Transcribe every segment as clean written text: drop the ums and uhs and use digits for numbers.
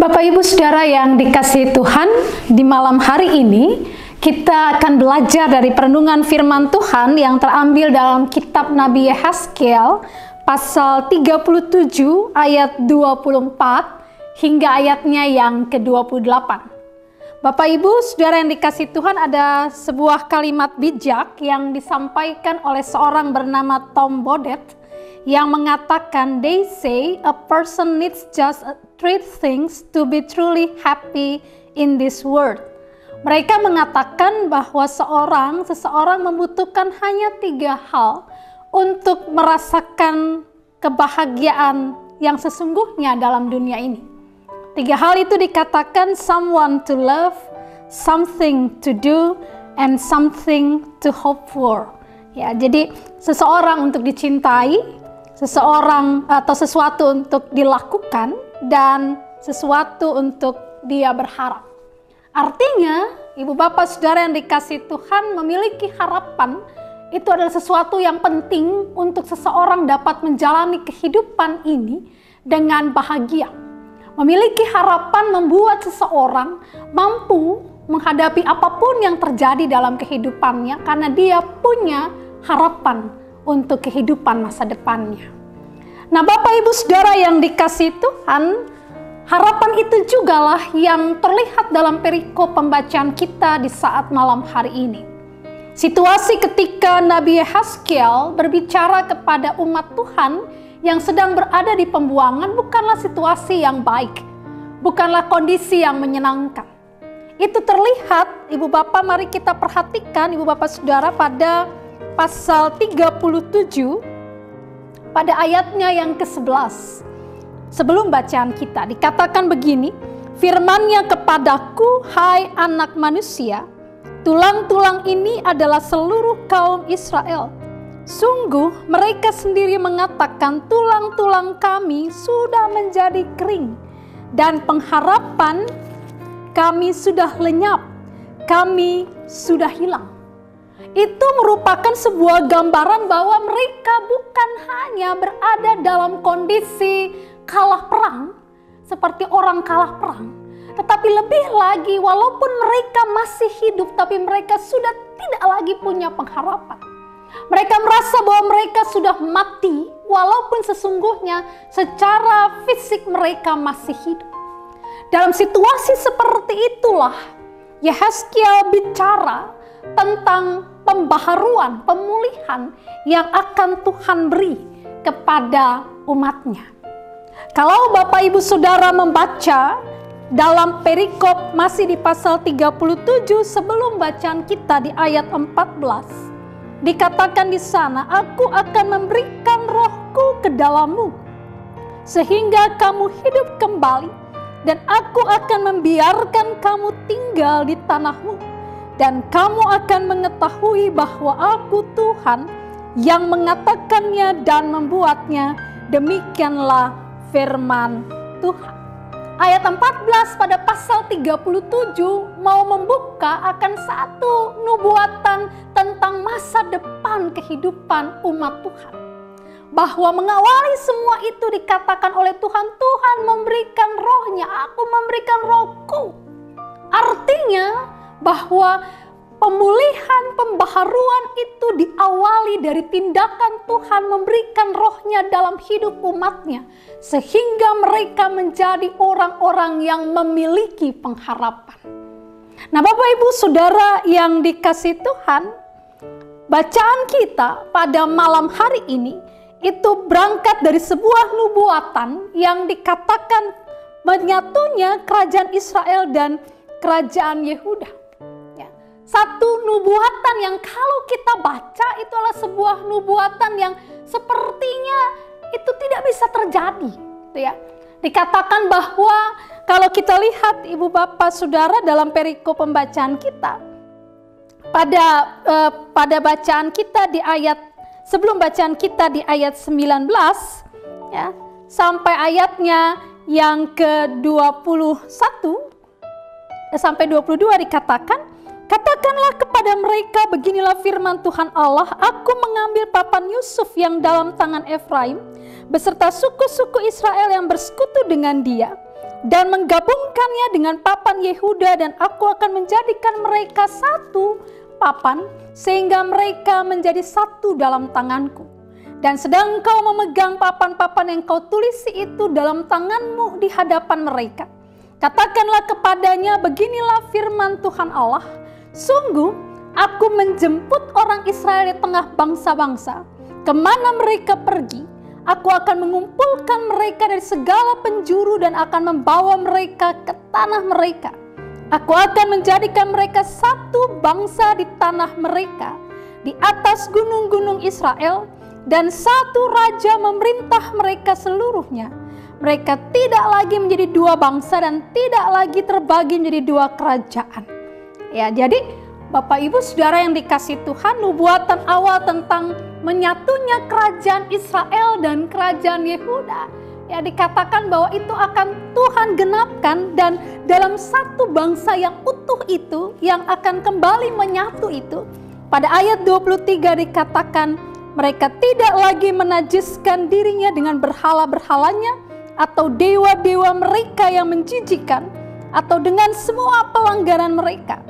Bapak Ibu Saudara yang dikasihi Tuhan, di malam hari ini kita akan belajar dari perenungan firman Tuhan yang terambil dalam kitab Nabi Yehezkiel pasal 37 ayat 24 hingga ayatnya yang ke-28. Bapak Ibu Saudara yang dikasihi Tuhan, ada sebuah kalimat bijak yang disampaikan oleh seorang bernama Tom Bodett yang mengatakan, "They say a person needs just three things to be truly happy in this world." Mereka mengatakan bahwa seseorang membutuhkan hanya 3 hal untuk merasakan kebahagiaan yang sesungguhnya dalam dunia ini. 3 hal itu dikatakan someone to love, something to do, and something to hope for. Ya, jadi seseorang untuk dicintai, seseorang atau sesuatu untuk dilakukan, dan sesuatu untuk dia berharap. Artinya, Ibu Bapak Saudara yang dikasihi Tuhan, memiliki harapan itu adalah sesuatu yang penting untuk seseorang dapat menjalani kehidupan ini dengan bahagia. Memiliki harapan membuat seseorang mampu menghadapi apapun yang terjadi dalam kehidupannya karena dia punya harapan untuk kehidupan masa depannya. Nah, Bapak Ibu Saudara yang dikasihi Tuhan, harapan itu jugalah yang terlihat dalam perikop pembacaan kita di saat malam hari ini. Situasi ketika Nabi Yehezkiel berbicara kepada umat Tuhan yang sedang berada di pembuangan bukanlah situasi yang baik, bukanlah kondisi yang menyenangkan. Itu terlihat, Ibu Bapak, mari kita perhatikan Ibu Bapak Saudara pada pasal 37 pada ayatnya yang ke-11. Sebelum bacaan kita dikatakan begini, "Firman-Nya kepadaku, hai anak manusia, tulang-tulang ini adalah seluruh kaum Israel. Sungguh mereka sendiri mengatakan tulang-tulang kami sudah menjadi kering dan pengharapan kami sudah lenyap, kami sudah hilang." Itu merupakan sebuah gambaran bahwa mereka bukan hanya berada dalam kondisi kalah perang, seperti orang kalah perang, tetapi lebih lagi walaupun mereka masih hidup, tapi mereka sudah tidak lagi punya pengharapan. Mereka merasa bahwa mereka sudah mati, walaupun sesungguhnya secara fisik mereka masih hidup. Dalam situasi seperti itulah Yehezkiel bicara tentang pembaharuan, pemulihan yang akan Tuhan beri kepada umatnya. Kalau Bapak Ibu Saudara membaca dalam perikop masih di pasal 37 sebelum bacaan kita di ayat 14, dikatakan di sana, "Aku akan memberikan rohku ke dalammu sehingga kamu hidup kembali, dan aku akan membiarkan kamu tinggal di tanahmu. Dan kamu akan mengetahui bahwa aku Tuhan yang mengatakannya dan membuatnya. Demikianlah firman Tuhan." Ayat 14 pada pasal 37 mau membuka akan satu nubuatan tentang masa depan kehidupan umat Tuhan. Bahwa mengawali semua itu dikatakan oleh Tuhan, Tuhan memberikan rohnya, aku memberikan rohku. Artinya bahwa pemulihan, pembaharuan itu diawali dari tindakan Tuhan memberikan rohnya dalam hidup umatnya, sehingga mereka menjadi orang-orang yang memiliki pengharapan. Nah, Bapak Ibu Saudara yang dikasihi Tuhan, bacaan kita pada malam hari ini itu berangkat dari sebuah nubuatan yang dikatakan menyatunya kerajaan Israel dan kerajaan Yehuda. Satu nubuatan yang kalau kita baca itu adalah sebuah nubuatan yang sepertinya itu tidak bisa terjadi, gitu ya. Dikatakan bahwa kalau kita lihat Ibu Bapak Saudara dalam perikop pembacaan kita pada bacaan kita di ayat sebelum bacaan kita di ayat 19 ya, sampai ayatnya yang ke-21 sampai 22 dikatakan, "Katakanlah kepada mereka, beginilah firman Tuhan Allah, aku mengambil papan Yusuf yang dalam tangan Efraim, beserta suku-suku Israel yang bersekutu dengan dia. dan menggabungkannya dengan papan Yehuda, dan aku akan menjadikan mereka satu papan sehingga mereka menjadi satu dalam tanganku. Dan sedang kau memegang papan-papan yang kau tulisi itu dalam tanganmu di hadapan mereka, katakanlah kepadanya, beginilah firman Tuhan Allah, sungguh aku menjemput orang Israel di tengah bangsa-bangsa. Kemana mereka pergi, aku akan mengumpulkan mereka dari segala penjuru dan akan membawa mereka ke tanah mereka. Aku akan menjadikan mereka satu bangsa di tanah mereka, di atas gunung-gunung Israel, dan satu raja memerintah mereka seluruhnya. Mereka tidak lagi menjadi dua bangsa dan tidak lagi terbagi menjadi dua kerajaan. Ya, jadi Bapak Ibu Saudara yang dikasihi Tuhan, nubuatan awal tentang menyatunya kerajaan Israel dan kerajaan Yehuda, ya dikatakan bahwa itu akan Tuhan genapkan, dan dalam satu bangsa yang utuh itu yang akan kembali menyatu itu, pada ayat 23 dikatakan mereka tidak lagi menajiskan dirinya dengan berhala-berhalanya atau dewa-dewa mereka yang menjijikkan atau dengan semua pelanggaran mereka.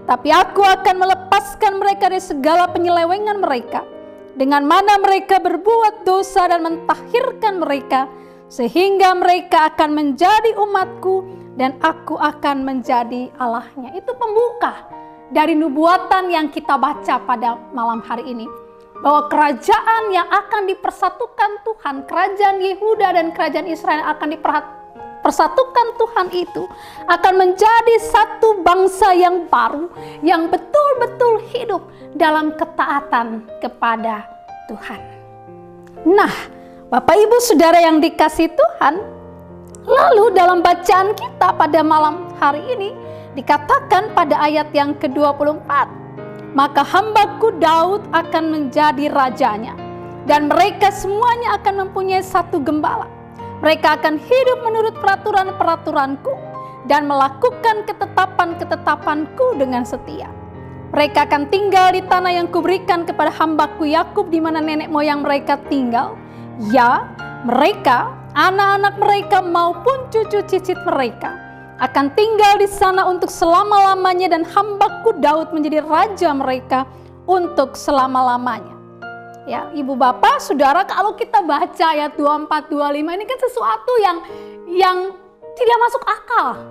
Tapi aku akan melepaskan mereka dari segala penyelewengan mereka, dengan mana mereka berbuat dosa, dan mentahirkan mereka, sehingga mereka akan menjadi umatku dan aku akan menjadi Allahnya. Itu pembuka dari nubuatan yang kita baca pada malam hari ini, bahwa kerajaan yang akan dipersatukan Tuhan, kerajaan Yehuda dan kerajaan Israel akan persatukan Tuhan itu akan menjadi satu bangsa yang baru, yang betul-betul hidup dalam ketaatan kepada Tuhan. Nah, Bapak Ibu Saudara yang dikasihi Tuhan, lalu dalam bacaan kita pada malam hari ini dikatakan pada ayat yang ke-24, maka hambaku Daud akan menjadi rajanya, dan mereka semuanya akan mempunyai satu gembala. Mereka akan hidup menurut peraturan-peraturanku dan melakukan ketetapan-ketetapanku dengan setia. Mereka akan tinggal di tanah yang kuberikan kepada hambaku Yakub, di mana nenek moyang mereka tinggal. Ya, mereka, anak-anak mereka maupun cucu cicit mereka akan tinggal di sana untuk selama-lamanya, dan hambaku Daud menjadi raja mereka untuk selama-lamanya. Ya, Ibu Bapak Saudara, kalau kita baca ayat 24-25 ini kan sesuatu yang tidak masuk akal.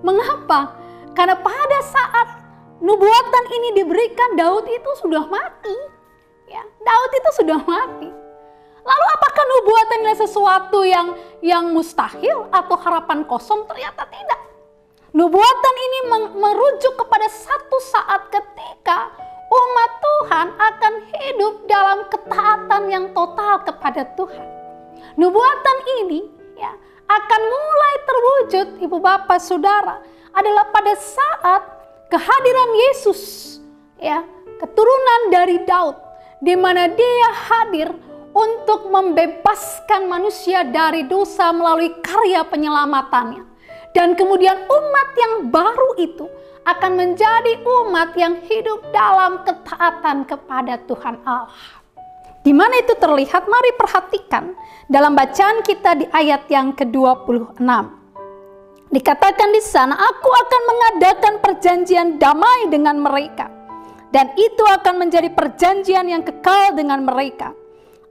Mengapa? Karena pada saat nubuatan ini diberikan, Daud itu sudah mati. Ya, Daud itu sudah mati. Lalu apakah nubuatan ini sesuatu yang mustahil atau harapan kosong? Ternyata tidak. Nubuatan ini merujuk kepada satu saat ketika umat Tuhan akan hidup dalam ketaatan yang total kepada Tuhan. Nubuatan ini ya akan mulai terwujud, Ibu Bapak Saudara, adalah pada saat kehadiran Yesus, ya, keturunan dari Daud, di mana Dia hadir untuk membebaskan manusia dari dosa melalui karya penyelamatannya. Dan kemudian umat yang baru itu akan menjadi umat yang hidup dalam ketaatan kepada Tuhan Allah. Di mana itu terlihat? Mari perhatikan dalam bacaan kita di ayat yang ke-26. Dikatakan di sana, aku akan mengadakan perjanjian damai dengan mereka, dan itu akan menjadi perjanjian yang kekal dengan mereka.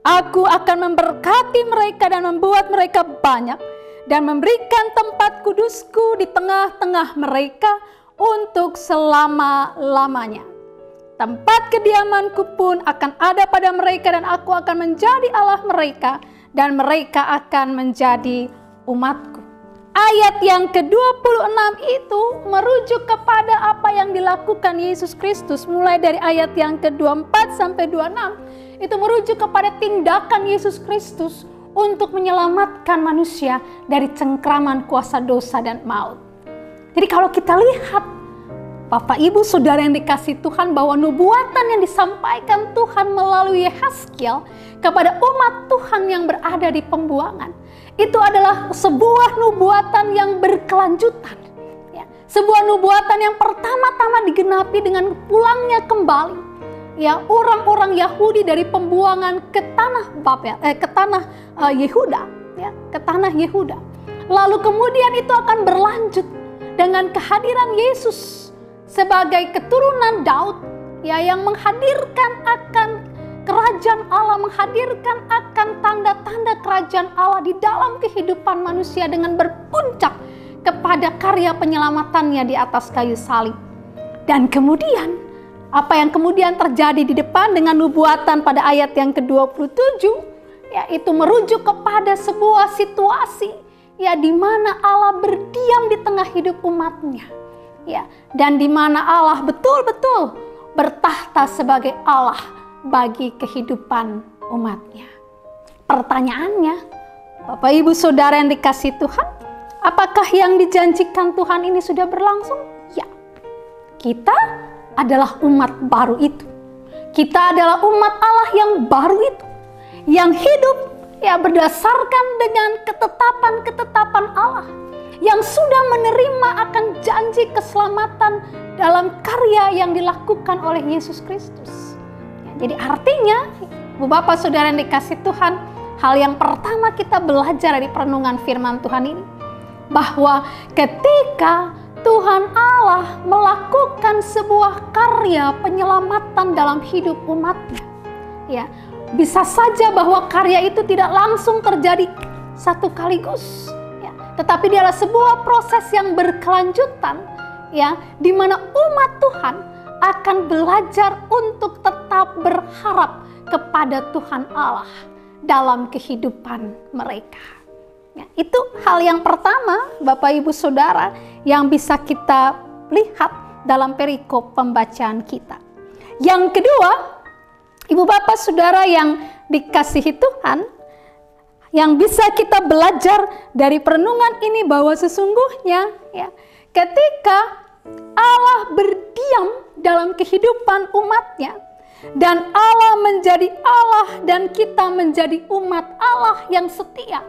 Aku akan memberkati mereka dan membuat mereka banyak, dan memberikan tempat kudusku di tengah-tengah mereka untuk selama-lamanya. Tempat kediamanku pun akan ada pada mereka, dan aku akan menjadi Allah mereka, dan mereka akan menjadi umatku. Ayat yang ke-26 itu merujuk kepada apa yang dilakukan Yesus Kristus. Mulai dari ayat yang ke-24 sampai 26, itu merujuk kepada tindakan Yesus Kristus untuk menyelamatkan manusia dari cengkraman kuasa dosa dan maut. Jadi kalau kita lihat, Bapak Ibu Saudara yang dikasihi Tuhan, bahwa nubuatan yang disampaikan Tuhan melalui Yehezkiel kepada umat Tuhan yang berada di pembuangan, itu adalah sebuah nubuatan yang berkelanjutan. Ya, sebuah nubuatan yang pertama-tama digenapi dengan pulangnya kembali, ya, orang-orang Yahudi dari pembuangan ke tanah Babel, ke tanah Yehuda, ya, ke tanah Yehuda. Lalu kemudian itu akan berlanjut dengan kehadiran Yesus sebagai keturunan Daud, ya, yang menghadirkan akan kerajaan Allah, menghadirkan akan tanda-tanda kerajaan Allah di dalam kehidupan manusia dengan berpuncak kepada karya penyelamatannya di atas kayu salib. Dan kemudian, apa yang kemudian terjadi di depan dengan nubuatan pada ayat yang ke-27, yaitu merujuk kepada sebuah situasi, ya, di mana Allah berdiam di tengah hidup umatnya, ya, dan di mana Allah betul-betul bertahta sebagai Allah bagi kehidupan umatnya. Pertanyaannya, Bapak Ibu Saudara yang dikasihi Tuhan, apakah yang dijanjikan Tuhan ini sudah berlangsung? Ya, kita adalah umat baru itu. Kita adalah umat Allah yang baru itu, yang hidup, ya, berdasarkan dengan ketetapan-ketetapan Allah, yang sudah menerima akan janji keselamatan dalam karya yang dilakukan oleh Yesus Kristus. Jadi artinya, Bapak Saudara yang dikasihi Tuhan, hal yang pertama kita belajar dari perenungan firman Tuhan ini, bahwa ketika Tuhan Allah melakukan sebuah karya penyelamatan dalam hidup umatnya, ya, bisa saja bahwa karya itu tidak langsung terjadi satu kaligus, ya, tetapi dia adalah sebuah proses yang berkelanjutan, ya, di mana umat Tuhan akan belajar untuk tetap berharap kepada Tuhan Allah dalam kehidupan mereka. Ya, itu hal yang pertama, Bapak Ibu Saudara, yang bisa kita lihat dalam perikop pembacaan kita. Yang kedua, Ibu Bapak Saudara yang dikasihi Tuhan, yang bisa kita belajar dari perenungan ini, bahwa sesungguhnya, ya, ketika Allah berdiam dalam kehidupan umatnya, dan Allah menjadi Allah dan kita menjadi umat Allah yang setia,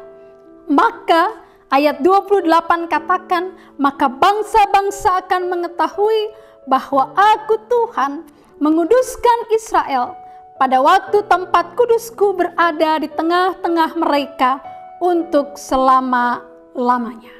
maka ayat 28 katakan, maka bangsa-bangsa akan mengetahui bahwa Aku Tuhan menguduskan Israel pada waktu tempat kudusku berada di tengah-tengah mereka untuk selama-lamanya.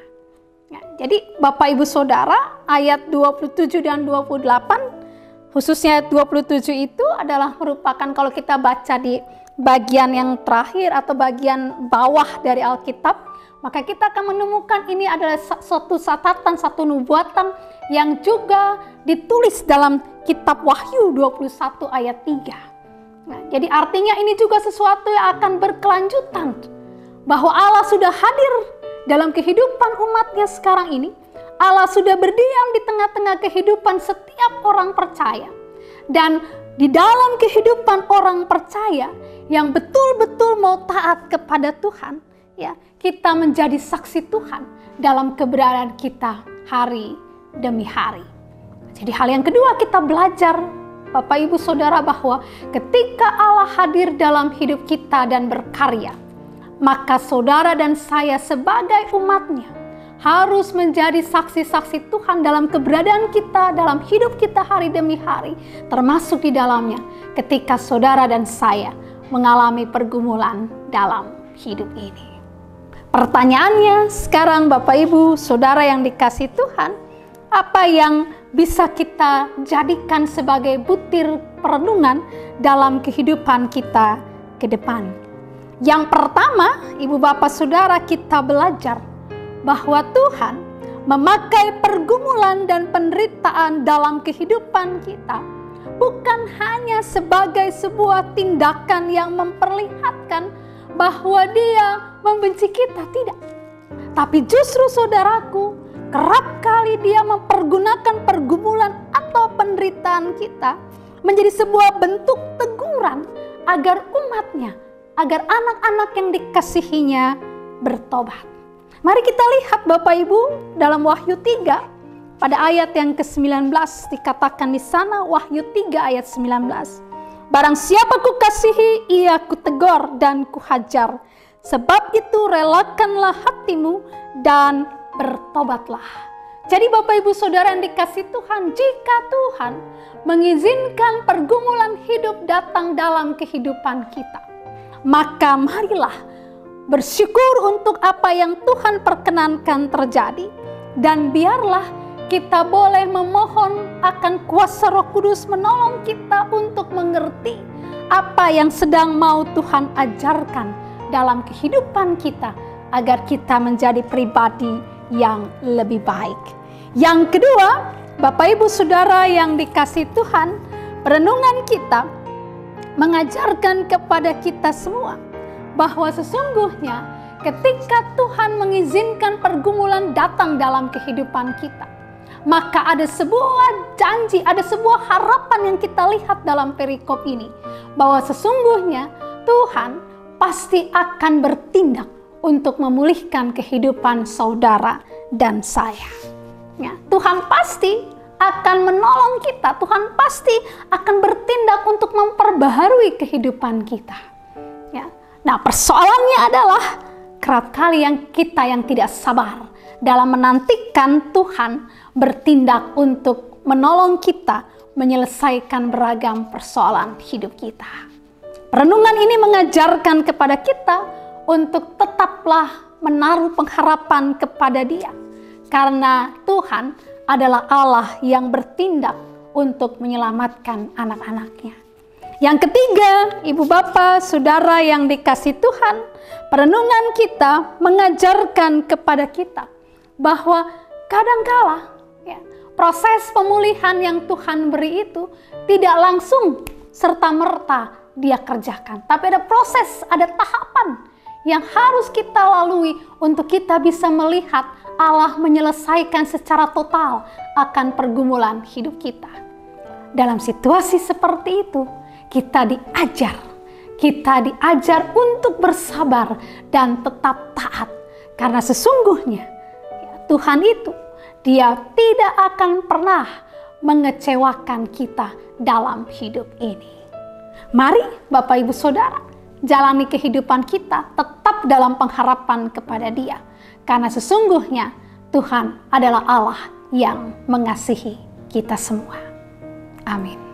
Ya, jadi Bapak Ibu Saudara, ayat 27 dan 28, khususnya ayat 27 itu adalah merupakan, kalau kita baca di bagian yang terakhir atau bagian bawah dari Alkitab, maka kita akan menemukan ini adalah suatu catatan, satu nubuatan yang juga ditulis dalam kitab Wahyu 21 ayat 3. Nah, jadi artinya ini juga sesuatu yang akan berkelanjutan, bahwa Allah sudah hadir dalam kehidupan umatnya sekarang ini. Allah sudah berdiam di tengah-tengah kehidupan setiap orang percaya. Dan di dalam kehidupan orang percaya yang betul-betul mau taat kepada Tuhan, ya, kita menjadi saksi Tuhan dalam keberadaan kita hari demi hari. Jadi hal yang kedua kita belajar, Bapak Ibu Saudara, bahwa ketika Allah hadir dalam hidup kita dan berkarya, maka saudara dan saya sebagai umatnya harus menjadi saksi-saksi Tuhan dalam keberadaan kita, dalam hidup kita hari demi hari, termasuk di dalamnya ketika saudara dan saya mengalami pergumulan dalam hidup ini. Pertanyaannya sekarang, Bapak Ibu Saudara yang dikasihi Tuhan, apa yang bisa kita jadikan sebagai butir perenungan dalam kehidupan kita ke depan? Yang pertama, Ibu Bapak Saudara, kita belajar bahwa Tuhan memakai pergumulan dan penderitaan dalam kehidupan kita bukan hanya sebagai sebuah tindakan yang memperlihatkan bahwa Dia membenci kita, tidak. Tapi justru saudaraku, kerap kali Dia mempergunakan pergumulan atau penderitaan kita menjadi sebuah bentuk teguran agar umatnya, agar anak-anak yang dikasihinya bertobat. Mari kita lihat Bapak Ibu dalam Wahyu 3 pada ayat yang ke-19, dikatakan di sana, Wahyu 3 ayat 19. Barang siapa kukasihi, ia kutegur dan kuhajar. Sebab itu relakanlah hatimu dan bertobatlah. Jadi Bapak Ibu Saudara yang dikasihi Tuhan, jika Tuhan mengizinkan pergumulan hidup datang dalam kehidupan kita, maka marilah bersyukur untuk apa yang Tuhan perkenankan terjadi, dan biarlah kita boleh memohon akan kuasa Roh Kudus menolong kita untuk mengerti apa yang sedang mau Tuhan ajarkan dalam kehidupan kita, agar kita menjadi pribadi yang lebih baik. Yang kedua, Bapak Ibu Saudara yang dikasihi Tuhan, perenungan kita mengajarkan kepada kita semua bahwa sesungguhnya ketika Tuhan mengizinkan pergumulan datang dalam kehidupan kita, maka ada sebuah janji, ada sebuah harapan yang kita lihat dalam perikop ini, bahwa sesungguhnya Tuhan pasti akan bertindak untuk memulihkan kehidupan saudara dan saya. Ya, Tuhan pasti akan menolong kita, Tuhan pasti akan bertindak untuk memperbaharui kehidupan kita. Ya. Nah, persoalannya adalah kerap kali kita yang tidak sabar dalam menantikan Tuhan bertindak untuk menolong kita menyelesaikan beragam persoalan hidup kita. Renungan ini mengajarkan kepada kita untuk tetaplah menaruh pengharapan kepada Dia, karena Tuhan adalah Allah yang bertindak untuk menyelamatkan anak-anak-Nya. Yang ketiga, Ibu Bapak, Saudara yang dikasihi Tuhan, perenungan kita mengajarkan kepada kita bahwa kadangkala proses pemulihan yang Tuhan beri itu tidak langsung serta-merta Dia kerjakan. Tapi ada proses, ada tahapan yang harus kita lalui untuk kita bisa melihat Allah menyelesaikan secara total akan pergumulan hidup kita. Dalam situasi seperti itu, kita diajar untuk bersabar dan tetap taat, karena sesungguhnya Tuhan itu Dia tidak akan pernah mengecewakan kita dalam hidup ini. Mari Bapak Ibu Saudara, jalani kehidupan kita tetap dalam pengharapan kepada Dia, karena sesungguhnya Tuhan adalah Allah yang mengasihi kita semua. Amin.